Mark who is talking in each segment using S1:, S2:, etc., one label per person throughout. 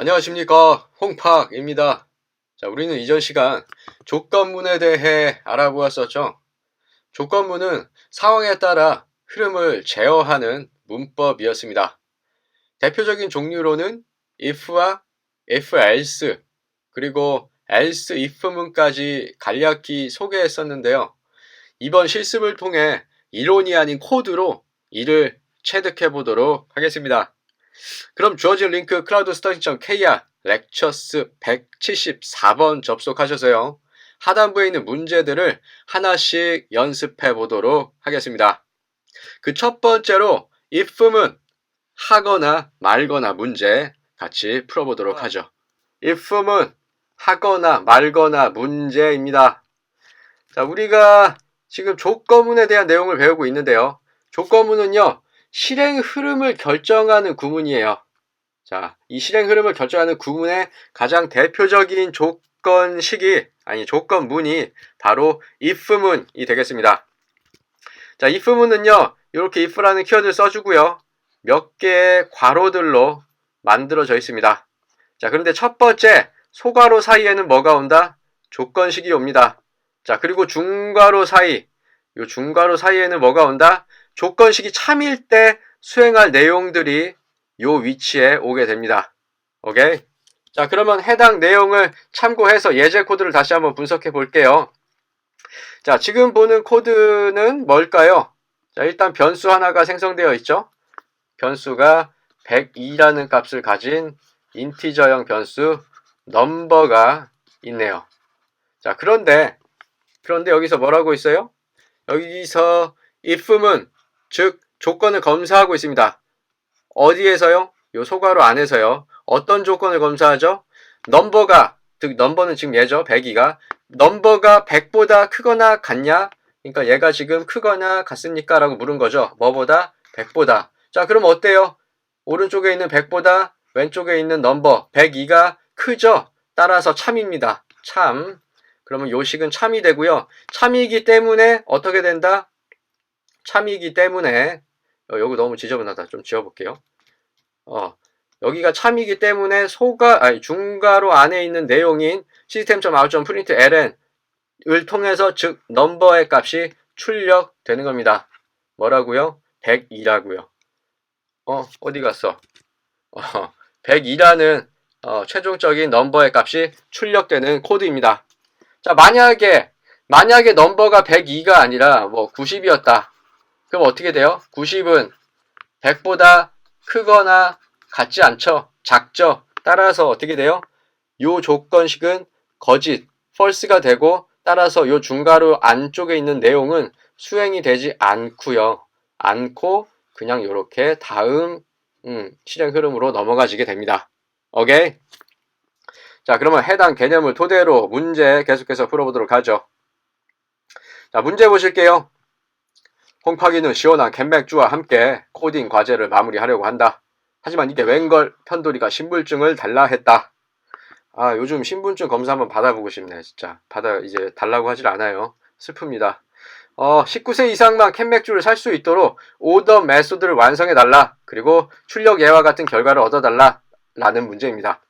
S1: 안녕하십니까, 홍팍입니다. 자, 우리는 이전 시간 조건문에 대해 알아보았었죠. 조건문은 상황에 따라 흐름을 제어하는 문법이었습니다. 대표적인 종류로는 if와 if else, 그리고 else if문까지 간략히 소개했었는데요. 이번 실습을 통해 이론이 아닌 코드로 이를 체득해 보도록 하겠습니다. 그럼 주어진 링크 cloudstudy.kr 렉처스 174번 접속하셔서요. 하단부에 있는 문제들을 하나씩 연습해 보도록 하겠습니다. 그 첫 번째로 if문 하거나 말거나 문제 같이 풀어보도록 하죠. if문 하거나 말거나 문제입니다. 자, 우리가 지금 조건문에 대한 내용을 배우고 있는데요. 조건문은요, 실행 흐름을 결정하는 구문이에요. 자, 이 실행 흐름을 결정하는 구문의 가장 대표적인 조건문이 바로 if문이 되겠습니다. 자, if문은요, 이렇게 if라는 키워드를 써주고요. 몇 개의 괄호들로 만들어져 있습니다. 자, 그런데 첫 번째, 소괄호 사이에는 뭐가 온다? 조건식이 옵니다. 자, 그리고 중괄호 사이, 이 중괄호 사이에는 뭐가 온다? 조건식이 참일 때 수행할 내용들이 이 위치에 오게 됩니다. 오케이? 자, 그러면 해당 내용을 참고해서 예제 코드를 다시 한번 분석해 볼게요. 자, 지금 보는 코드는 뭘까요? 자, 일단 변수 하나가 생성되어 있죠. 변수가 102라는 값을 가진 인티저형 변수 넘버가 있네요. 자, 그런데 여기서 뭐라고 있어요? 여기서 if문, 즉 조건을 검사하고 있습니다. 어디에서요? 요 소괄호 안에서요. 어떤 조건을 검사하죠? 넘버가, 즉 넘버는 지금 얘죠. 102가. 넘버가 100보다 크거나 같냐? 그러니까 얘가 지금 크거나 같습니까? 라고 물은 거죠. 뭐보다? 100보다. 자, 그럼 어때요? 오른쪽에 있는 100보다 왼쪽에 있는 넘버 102가 크죠? 따라서 참입니다. 참. 그러면 요식은 참이 되고요. 참이기 때문에 어떻게 된다? 참이기 때문에 여기 너무 지저분하다. 좀 지워볼게요. 여기가 참이기 때문에 중괄호 안에 있는 내용인 system.out.println을 통해서 즉 넘버의 값이 출력되는 겁니다. 뭐라고요? 102라고요. 어디 갔어? 102라는 최종적인 넘버의 값이 출력되는 코드입니다. 자, 만약에 넘버가 102가 아니라 90이었다. 그럼 어떻게 돼요? 90은 100보다 크거나 같지 않죠? 작죠? 따라서 어떻게 돼요? 요 조건식은 거짓, false가 되고 따라서 요 중괄호 안쪽에 있는 내용은 수행이 되지 않고요. 그냥 이렇게 다음 실행 흐름으로 넘어가지게 됩니다. 오케이? 자, 그러면 해당 개념을 토대로 문제 계속해서 풀어보도록 하죠. 자, 문제 보실게요. 홍파기는 시원한 캔맥주와 함께 코딩 과제를 마무리하려고 한다. 하지만 이게 웬걸 편돌이가 신분증을 달라 했다. 아, 요즘 신분증 검사 한번 받아보고 싶네, 진짜. 이제 달라고 하질 않아요. 슬픕니다. 19세 이상만 캔맥주를 살 수 있도록 오더 메소드를 완성해달라. 그리고 출력 예와 같은 결과를 얻어달라. 라는 문제입니다.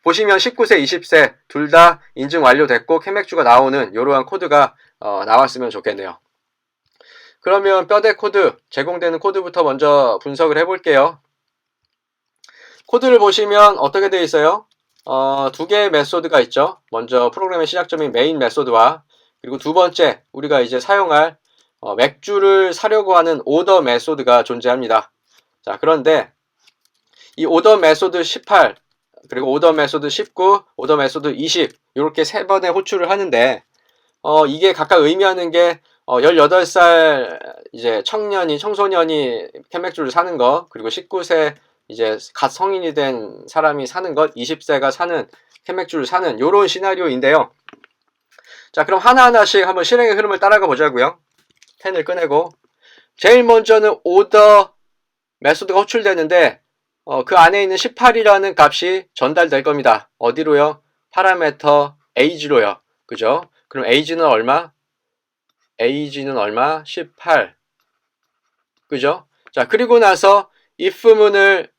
S1: 보시면 19세, 20세 둘 다 인증 완료됐고 캔맥주가 나오는 이러한 코드가 나왔으면 좋겠네요. 그러면 뼈대 코드, 제공되는 코드부터 먼저 분석을 해볼게요. 코드를 보시면 어떻게 되어 있어요? 두 개의 메소드가 있죠. 먼저 프로그램의 시작점인 메인 메소드와 그리고 두 번째 우리가 이제 사용할 맥주를 사려고 하는 오더 메소드가 존재합니다. 자, 그런데 이 오더 메소드 18 그리고 오더 메소드 19, 오더 메소드 20 이렇게 세 번의 호출을 하는데 이게 각각 의미하는 게 18살 이제 청소년이 캔맥주를 사는 것, 그리고 19세 이제 갓 성인이 된 사람이 사는 것, 20세가 사는 캔맥주를 사는 요런 시나리오인데요. 자, 그럼 하나하나씩 한번 실행의 흐름을 따라가 보자고요. 펜을 꺼내고 제일 먼저는 오더 메소드가 호출되는데 그 안에 있는 18이라는 값이 전달될 겁니다. 어디로요? 파라미터 age로요. 그죠? 그럼 age는 얼마? 18. 그죠? 자, 그리고 나서 if문을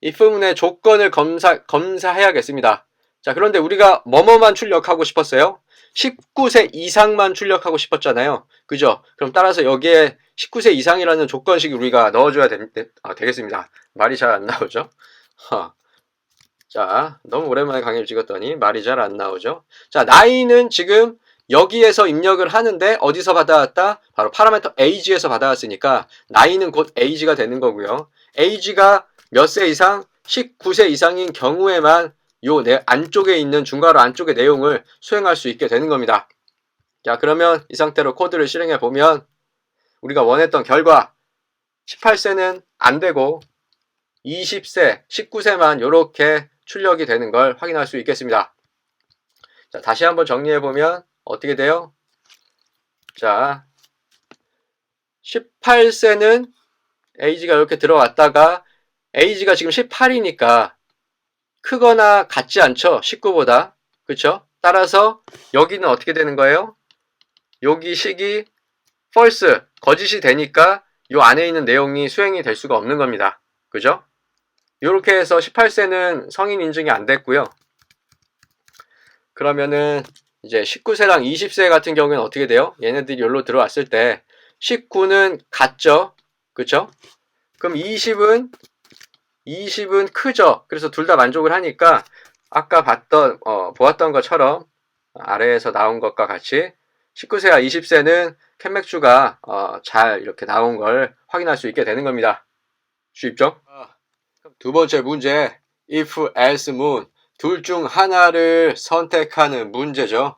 S1: if문의 조건을 검사해야겠습니다. 자, 그런데 우리가 뭐뭐만 출력하고 싶었어요? 19세 이상만 출력하고 싶었잖아요. 그죠? 그럼 따라서 여기에 19세 이상이라는 조건식이 우리가 넣어줘야 되겠습니다. 말이 잘 안 나오죠? 자, 너무 오랜만에 강의를 찍었더니 말이 잘 안 나오죠? 자, 나이는 지금 여기에서 입력을 하는데 어디서 받아왔다? 바로 파라미터 age에서 받아왔으니까 나이는 곧 age가 되는 거고요. age가 몇 세 이상? 19세 이상인 경우에만 요 안쪽에 있는 중괄호 안쪽의 내용을 수행할 수 있게 되는 겁니다. 자, 그러면 이 상태로 코드를 실행해 보면 우리가 원했던 결과 18세는 안 되고 20세, 19세만 이렇게 출력이 되는 걸 확인할 수 있겠습니다. 자, 다시 한번 정리해 보면 어떻게 돼요? 자, 18세는 age가 이렇게 들어왔다가 age가 지금 18이니까 크거나 같지 않죠? 19보다. 그쵸? 따라서 여기는 어떻게 되는 거예요? 여기 식이 false, 거짓이 되니까 이 안에 있는 내용이 수행이 될 수가 없는 겁니다. 그죠? 이렇게 해서 18세는 성인 인증이 안 됐고요. 그러면은 이제 19세랑 20세 같은 경우에는 어떻게 돼요? 얘네들이 여기로 들어왔을 때 19는 같죠? 그쵸? 그럼 20은 크죠? 그래서 둘 다 만족을 하니까 아까 보았던 것처럼 아래에서 나온 것과 같이 19세와 20세는 캔맥주가 잘 이렇게 나온 걸 확인할 수 있게 되는 겁니다. 쉽죠? 두 번째 문제, if, else, moon 둘 중 하나를 선택하는 문제죠.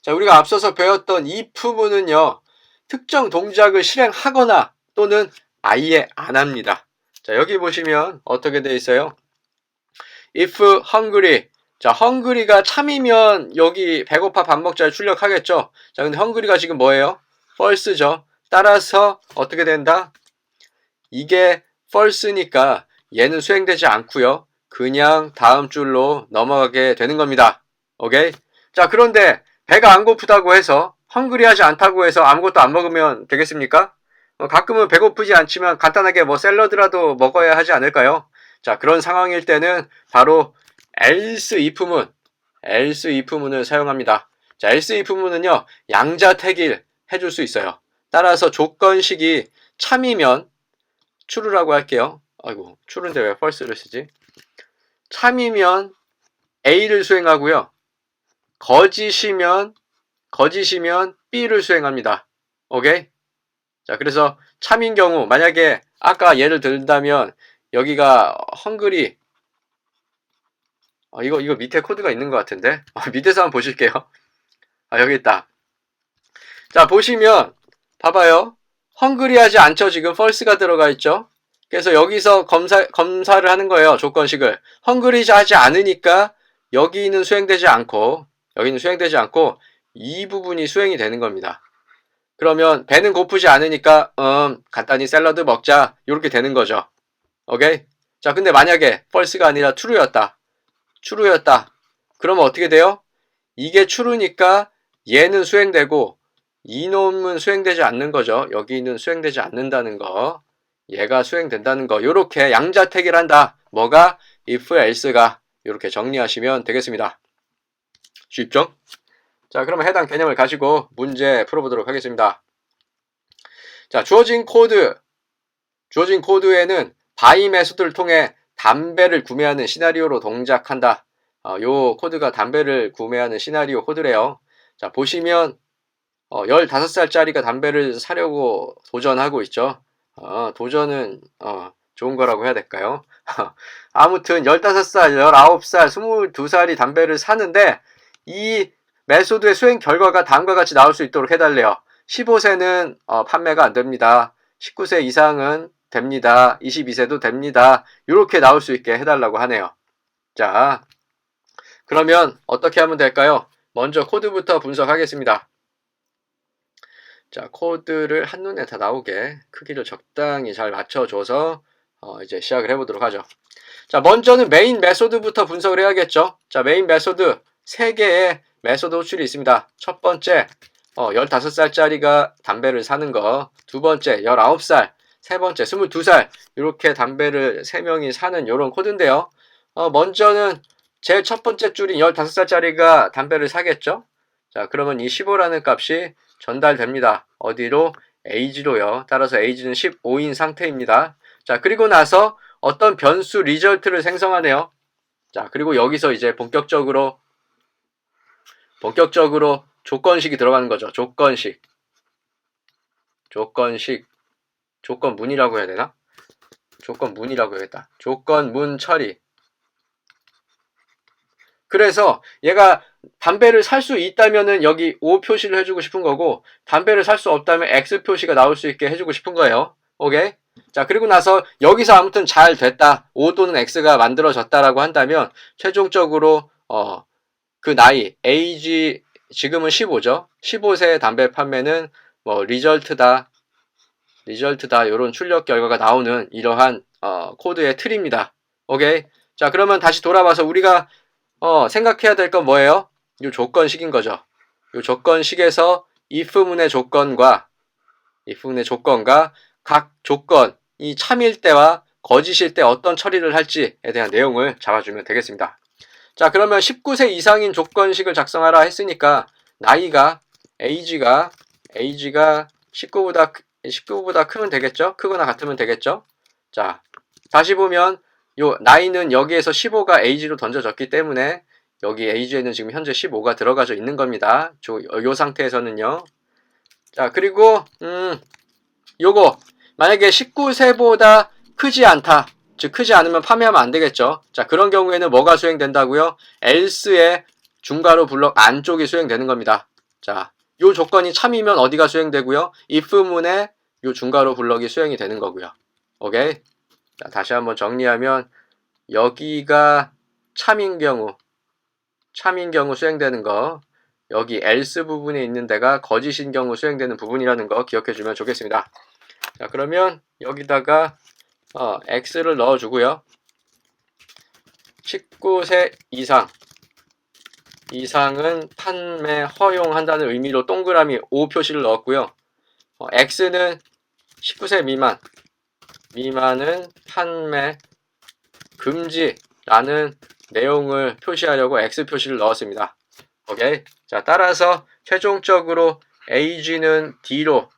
S1: 자, 우리가 앞서서 배웠던 if문은요, 특정 동작을 실행하거나 또는 아예 안 합니다. 자, 여기 보시면 어떻게 되어 있어요? if hungry. 자, hungry가 참이면 여기 배고파 밥 먹자를 출력하겠죠. 자, 근데 hungry가 지금 뭐예요? false죠. 따라서 어떻게 된다? 이게 false니까 얘는 수행되지 않고요. 그냥 다음 줄로 넘어가게 되는 겁니다. 오케이? 자, 그런데 배가 안 고프다고 해서 헝그리하지 않다고 해서 아무것도 안 먹으면 되겠습니까? 가끔은 배고프지 않지만 간단하게 뭐 샐러드라도 먹어야 하지 않을까요? 자, 그런 상황일 때는 바로 else if문을 사용합니다. 자, else if문은요, 양자택일 해줄 수 있어요. 따라서 조건식이 참이면 true라고 할게요. 아이고, true인데 왜 false를 쓰지? 참이면 A를 수행하고요. 거짓이면 B를 수행합니다. 오케이? 자, 그래서 참인 경우 만약에 아까 예를 들다면 여기가 헝그리 이거 밑에 코드가 있는 것 같은데 밑에서 한번 보실게요. 여기 있다. 자, 보시면 봐봐요. 헝그리하지 않죠? 지금 false가 들어가 있죠? 그래서 여기서 검사를 하는 거예요. 조건식을. 헝그리하지 않으니까 여기는 수행되지 않고 이 부분이 수행이 되는 겁니다. 그러면 배는 고프지 않으니까 간단히 샐러드 먹자 이렇게 되는 거죠. 오케이? 자, 근데 만약에 false가 아니라 true였다. 그러면 어떻게 돼요? 이게 true니까 얘는 수행되고 이놈은 수행되지 않는 거죠. 여기는 수행되지 않는다는 거. 얘가 수행된다는 거. 요렇게 양자택일한다. 뭐가? if, else가. 요렇게 정리하시면 되겠습니다. 쉽죠? 자, 그러면 해당 개념을 가지고 문제 풀어보도록 하겠습니다. 자, 주어진 코드에는 바이 메소드를 통해 담배를 구매하는 시나리오로 동작한다. 요 코드가 담배를 구매하는 시나리오 코드래요. 자, 보시면 15살짜리가 담배를 사려고 도전하고 있죠. 도전은 좋은 거라고 해야 될까요? 아무튼 15살, 19살, 22살이 담배를 사는데 이 메소드의 수행 결과가 다음과 같이 나올 수 있도록 해달래요. 15세는 판매가 안 됩니다. 19세 이상은 됩니다. 22세도 됩니다. 이렇게 나올 수 있게 해달라고 하네요. 자, 그러면 어떻게 하면 될까요? 먼저 코드부터 분석하겠습니다. 자, 코드를 한눈에 다 나오게 크기를 적당히 잘 맞춰줘서 이제 시작을 해보도록 하죠. 자, 먼저는 메인 메소드부터 분석을 해야겠죠. 자, 메인 메소드 3개의 메소드 호출이 있습니다. 첫 번째, 15살짜리가 담배를 사는 거. 두 번째, 19살. 세 번째 22살 이렇게 담배를 3명이 사는 이런 코드인데요. 먼저는 제일 첫 번째 줄인 15살짜리가 담배를 사겠죠. 자, 그러면 이 15라는 값이 전달됩니다. 어디로? age로요. 따라서 age는 15인 상태입니다. 자, 그리고 나서 어떤 변수 리절트를 생성하네요. 자, 그리고 여기서 이제 본격적으로 조건식이 들어가는 거죠. 조건문이라고 해야 되나? 조건문이라고 해야겠다. 조건문 처리. 그래서 얘가 담배를 살 수 있다면은 여기 O 표시를 해주고 싶은 거고, 담배를 살 수 없다면 X 표시가 나올 수 있게 해주고 싶은 거예요. 오케이? 자, 그리고 나서 여기서 아무튼 잘 됐다. O 또는 X가 만들어졌다라고 한다면, 최종적으로, 그 나이, age, 지금은 15죠. 15세 담배 판매는 뭐, 리절트다, 요런 출력 결과가 나오는 이러한, 코드의 틀입니다. 오케이? 자, 그러면 다시 돌아와서 우리가 생각해야 될 건 뭐예요? 이 조건식인 거죠. 이 조건식에서 if문의 조건과 각 조건이 참일 때와 거짓일 때 어떤 처리를 할지에 대한 내용을 잡아주면 되겠습니다. 자, 그러면 19세 이상인 조건식을 작성하라 했으니까 나이가 age가 19보다 크면 되겠죠? 크거나 같으면 되겠죠? 자, 다시 보면 요 나이는 여기에서 15가 age로 던져졌기 때문에 여기 age에는 지금 현재 15가 들어가져 있는 겁니다. 요 상태에서는요. 자, 그리고 요거 만약에 19세보다 크지 않다. 즉 크지 않으면 판매하면 안 되겠죠. 자, 그런 경우에는 뭐가 수행된다고요? else의 중괄호 블럭 안쪽이 수행되는 겁니다. 자, 요 조건이 참이면 어디가 수행되고요? if문의 요 중괄호 블럭이 수행이 되는 거고요. 오케이? 자, 다시 한번 정리하면 여기가 참인 경우 수행되는 거, 여기 else 부분에 있는 데가 거짓인 경우 수행되는 부분이라는 거 기억해 주면 좋겠습니다. 자, 그러면 여기다가 x를 넣어주고요. 19세 이상은 판매 허용한다는 의미로 동그라미 O 표시를 넣었고요. x는 19세 미만은 판매 금지라는 내용을 표시하려고 X 표시를 넣었습니다. 오케이. 자, 따라서 최종적으로 age는 D로,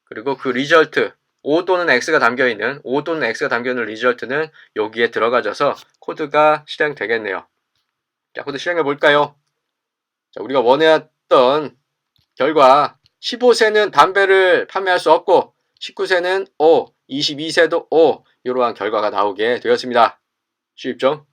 S1: 그리고 그 리절트 O 또는 X가 담겨있는 리절트는 여기에 들어가져서 코드가 실행되겠네요. 자, 코드 실행해 볼까요? 자, 우리가 원해왔던 결과 15세는 담배를 판매할 수 없고 19세는 O, 22세도 O, 이러한 결과가 나오게 되었습니다. 쉽죠?